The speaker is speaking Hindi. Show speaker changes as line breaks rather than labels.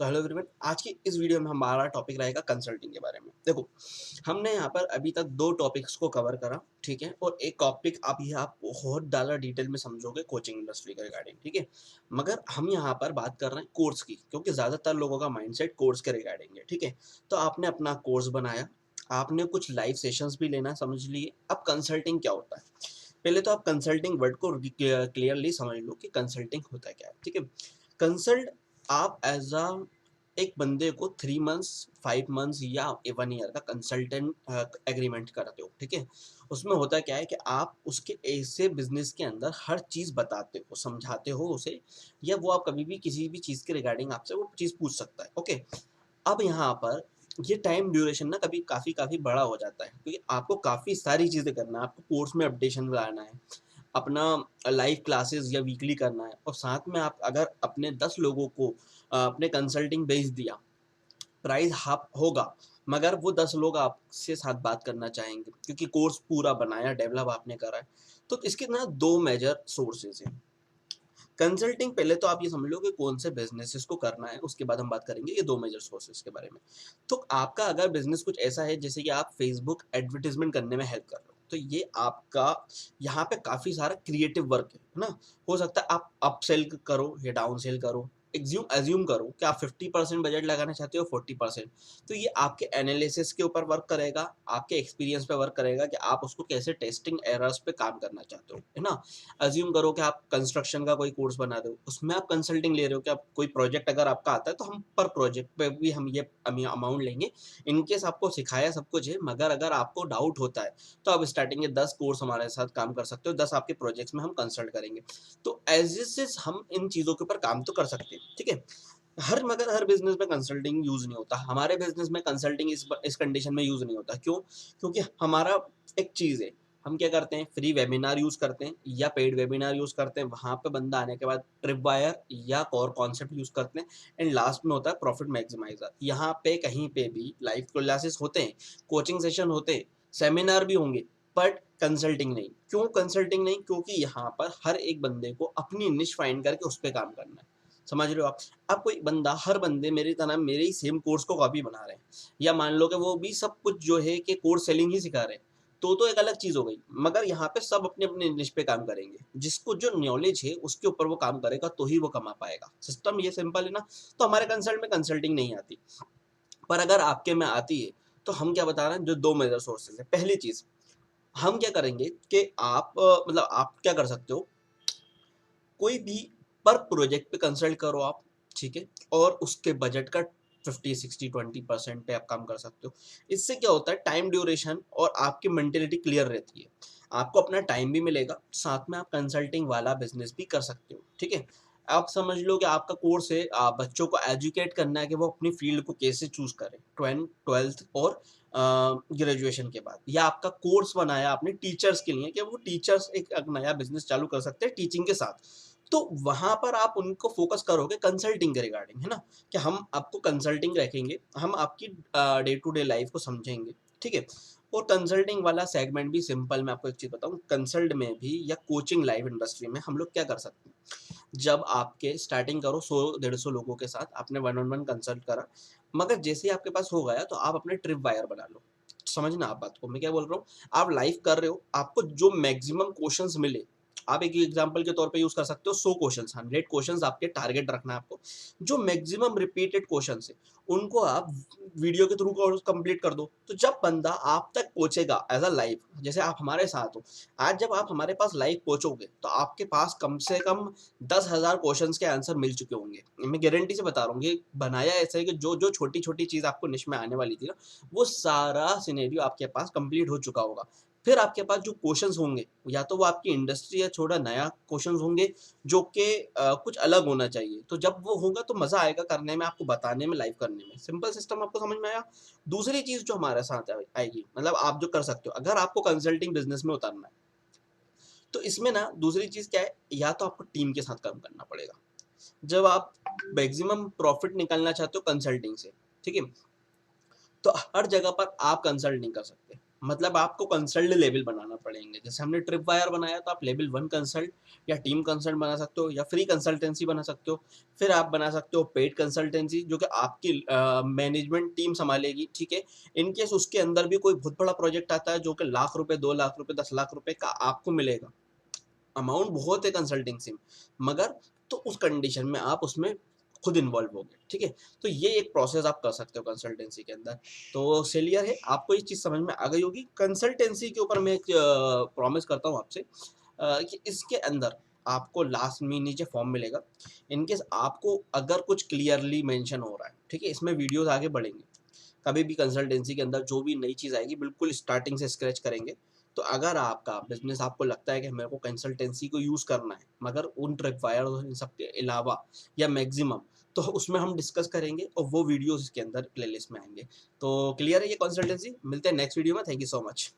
तो हेलो एवरीवन, आज की इस वीडियो में हमारा टॉपिक रहेगा कंसल्टिंग के बारे में। देखो, हमने यहाँ पर अभी तक 2 टॉपिक्स को कवर करा, ठीक है? और एक टॉपिक आप बहुत ज़्यादा डिटेल में समझोगे कोचिंग इंडस्ट्री के रिगार्डिंग, ठीक है? मगर हम यहाँ पर बात कर रहे हैं कोर्स की, क्योंकि ज़्यादातर लोगों का माइंडसेट कोर्स के रिगार्डिंग है, ठीक है? तो आपने अपना कोर्स बनाया, आपने कुछ लाइव सेशंस भी लेना समझ लिए। अब कंसल्टिंग क्या होता है? पहले तो आप कंसल्टिंग वर्ड को क्लियरली समझ लो कि कंसल्टिंग होता क्या है, ठीक है? कंसल्ट आप एज अ एक बंदे को 3 मंथ्स 5 मंथ्स या 1 ईयर का कंसल्टेंट एग्रीमेंट करते हो, ठीक है? उसमें होता क्या है कि आप उसके ऐसे बिजनेस के अंदर हर चीज़ बताते हो, समझाते हो उसे, या वो आप कभी भी किसी भी चीज़ के रिगार्डिंग आपसे वो चीज़ पूछ सकता है, ओके? अब यहाँ पर ये टाइम ड्यूरेशन ना कभी काफ़ी बड़ा हो जाता है, क्योंकि आपको काफ़ी सारी चीज़ें करना है। आपको कोर्स में अपडेशन लाना है, अपना लाइव क्लासेस या वीकली करना है, और साथ में आप अगर अपने 10 लोगों को अपने कंसल्टिंग भेज दिया, प्राइस हाफ होगा, मगर वो 10 लोग आपसे साथ बात करना चाहेंगे, क्योंकि कोर्स पूरा बनाया, डेवलप आपने करा है। तो इसके ना 2 मेजर सोर्सेज हैं। कंसल्टिंग पहले तो आप ये समझ लो कि कौन से बिजनेसेस को करना है, उसके बाद हम बात करेंगे ये 2 मेजर सोर्सेज के बारे में। तो आपका अगर बिजनेस कुछ ऐसा है जैसे कि आप फेसबुक एडवर्टाइजमेंट करने में हेल्प कर रहे हो, तो ये आपका यहाँ पे काफ़ी सारा क्रिएटिव वर्क है ना? हो सकता है आप अपसेल करो या डाउन सेल करो। एज्यूम करो कि आप 50% बजट लगाना चाहते हो, 40%। तो ये आपके एनालिसिस के ऊपर वर्क करेगा, आपके एक्सपीरियंस पे वर्क करेगा कि आप उसको कैसे टेस्टिंग एरर्स पे काम करना चाहते हो, है ना? अज्यूम करो कि आप कंस्ट्रक्शन का कोई कोर्स बना रहे हो, उसमें आप कंसल्टिंग ले रहे हो कि आप कोई प्रोजेक्ट अगर आपका आता है तो हम पर प्रोजेक्ट पे भी हम ये अमाउंट लेंगे। इनकेस आपको सिखाया सब कुछ है, मगर अगर आपको डाउट होता है तो आप स्टार्टिंग के 10 कोर्स हमारे साथ काम कर सकते हो, 10 आपके प्रोजेक्ट्स में हम कंसल्ट करेंगे। तो एज इस हम इन चीज़ों के ऊपर काम तो कर सकते हैं, ठीक है? मगर हर बिजनेस में कंसल्टिंग यूज नहीं होता। हमारे बिजनेस में कंसल्टिंग इस कंडीशन में यूज नहीं होता। क्यों? क्योंकि हमारा एक चीज़ है, हम क्या करते हैं, फ्री वेबिनार यूज़ करते हैं या पेड वेबिनार यूज़ करते हैं। वहाँ पे बंदा आने के बाद ट्रिपवायर या कोर कॉन्सेप्ट यूज़ करते हैं, एंड लास्ट में होता है प्रॉफिट मैक्सिमाइजर। यहाँ पे कहीं पे भी लाइव क्लासेस होते हैं, कोचिंग सेशन होते हैं, सेमिनार भी होंगे, बट कंसल्टिंग नहीं। क्यों कंसल्टिंग नहीं? क्योंकि यहाँ पर हर एक बंदे को अपनी निश फाइंड करके उस पर काम करना है। समझ रहे हो आप? अब कोई बंदा, हर बंदे मेरी तरह मेरे ही सेम कोर्स को कॉपी बना रहे हैं, या मान लो कि वो भी सब कुछ जो है कि कोर्स सेलिंग ही सिखा रहे हैं, तो एक अलग चीज़ हो गई। मगर यहाँ पे सब अपने-अपने निश पे काम करेंगे। जिसको जो नॉलेज है उसके ऊपर वो काम करेगा तो ही वो कमा पाएगा। सिस्टम ये सिंपल है ना? तो हमारे कंसल्ट में कंसल्टिंग नहीं आती। पर अगर आपके में आती है, तो हम क्या बता रहे हैं, जो 2 मेजर सोर्सेज़ है। पहली चीज़, हम क्या करेंगे कि आप मतलब आप क्या कर सकते हो, कोई भी पर प्रोजेक्ट पे कंसल्ट करो आप, ठीक है? और उसके बजट का 50-60-20% पे आप काम कर सकते हो। इससे क्या होता है, टाइम ड्यूरेशन और आपकी मेंटेलिटी क्लियर रहती है। आपको अपना टाइम भी मिलेगा, साथ में आप कंसल्टिंग वाला बिजनेस भी कर सकते हो, ठीक है? आप समझ लो कि आपका कोर्स है, बच्चों को एजुकेट करना है कि वो अपनी फील्ड को कैसे चूज करें 12th और ग्रेजुएशन के बाद, या आपका कोर्स बनाया आपने टीचर्स के लिए कि वो टीचर्स एक नया बिजनेस चालू कर सकते हैं टीचिंग के साथ। तो वहाँ पर आप उनको फ़ोकस करोगे कंसल्टिंग के रिगार्डिंग, है ना? कि हम आपको कंसल्टिंग रखेंगे, हम आपकी डे टू डे लाइफ़ को समझेंगे, ठीक है? और कंसल्टिंग वाला सेगमेंट भी सिंपल, मैं आपको एक चीज़ बताऊँ, कंसल्ट में भी या कोचिंग लाइव इंडस्ट्री में हम लोग क्या कर सकते हैं, जब आपके स्टार्टिंग करो 100-150 लोगों के साथ, आपने वन ऑन वन कंसल्ट करा, मगर जैसे ही आपके पास हो गया तो आप अपने ट्रिप वायर बना लो। समझना आप बात को, मैं क्या बोल रहा हूँ, आप लाइव कर रहे हो, आपको जो मैक्सिमम क्वेश्चंस मिले, आप एक एग्जांपल के तौर पे यूज कर सकते हो 100 क्वेश्चंस, 100 क्वेश्चंस आपके टारगेट रखना है आपको। जो मैक्सिमम रिपीटेड क्वेश्चंस है, उनको आप वीडियो के थ्रू कंप्लीट कर दो। तो जब बंदा आप तक पहुंचेगा एज अ लाइव, जैसे आप हमारे साथ हो, आज जब आप हमारे पास लाइव पहुंचोगे तो आपके पास कम से कम 10,000 क्वेश्चंस के आंसर मिल चुके होंगे। मैं गारंटी से बता रहा हूँ, ये बनाया ऐसा है कि जो जो छोटी छोटी चीज आपको निश में आने वाली थी ना, वो सारा सिनेरियो आपके पास कंप्लीट हो चुका होगा। फिर आपके पास जो क्वेश्चंस होंगे, या तो वो आपकी इंडस्ट्री या थोड़ा नया क्वेश्चंस होंगे, जो कि कुछ अलग होना चाहिए। तो जब वो होगा तो मज़ा आएगा करने में, आपको बताने में, लाइव करने में। सिंपल सिस्टम आपको समझ में आया? दूसरी चीज़ जो हमारे साथ आएगी, मतलब आप जो कर सकते हो, अगर आपको कंसल्टिंग बिज़नेस में उतरना है, तो इसमें ना दूसरी चीज़ क्या है, या तो आपको टीम के साथ काम करना पड़ेगा। जब आप मैक्सिमम प्रॉफिट निकालना चाहते हो कंसल्टिंग से, ठीक है? तो हर जगह पर आप कंसल्ट नहीं कर सकते। मतलब आपको कंसल्ट लेवल बनाना पड़ेंगे। जैसे हमने ट्रिप वायर बनाया तो आप लेवल 1 कंसल्ट या टीम कंसल्ट बना सकते हो या फ्री कंसल्टेंसी बना सकते हो। फिर आप बना सकते हो पेड कंसल्टेंसी जो कि आपकी मैनेजमेंट टीम संभालेगी, ठीक है। इन केस उसके अंदर भी कोई बहुत बड़ा प्रोजेक्ट आता है जो कि लाख रुपए, 2 लाख रुपए, 10 लाख रुपए का आपको मिलेगा, अमाउंट बहुत है कंसल्टेंसी में, मगर तो उस कंडीशन में आप उसमें खुद इन्वॉल्व हो गए, ठीक है। तो ये एक प्रोसेस आप कर सकते हो कंसल्टेंसी के अंदर। तो सेलियर है, आपको ये चीज़ समझ में आ गई होगी। कंसल्टेंसी के ऊपर मैं एक प्रॉमिस करता हूँ आपसे कि इसके अंदर आपको लास्ट में नीचे फॉर्म मिलेगा। इनकेस आपको अगर कुछ क्लियरली मेंशन हो रहा है, ठीक है, इसमें वीडियोस आगे बढ़ेंगे। कभी भी कंसल्टेंसी के अंदर जो भी नई चीज़ आएगी बिल्कुल स्टार्टिंग से स्क्रैच करेंगे। तो अगर आपका बिजनेस, आपको लगता है कि मेरे को कंसल्टेंसी को यूज़ करना है मगर उन ट्रिपवायर और इन सब के अलावा या मैक्सिमम, तो उसमें हम डिस्कस करेंगे और वो वीडियोस इसके अंदर प्लेलिस्ट में आएंगे। तो क्लियर है ये कंसल्टेंसी। मिलते हैं नेक्स्ट वीडियो में। Thank you so much.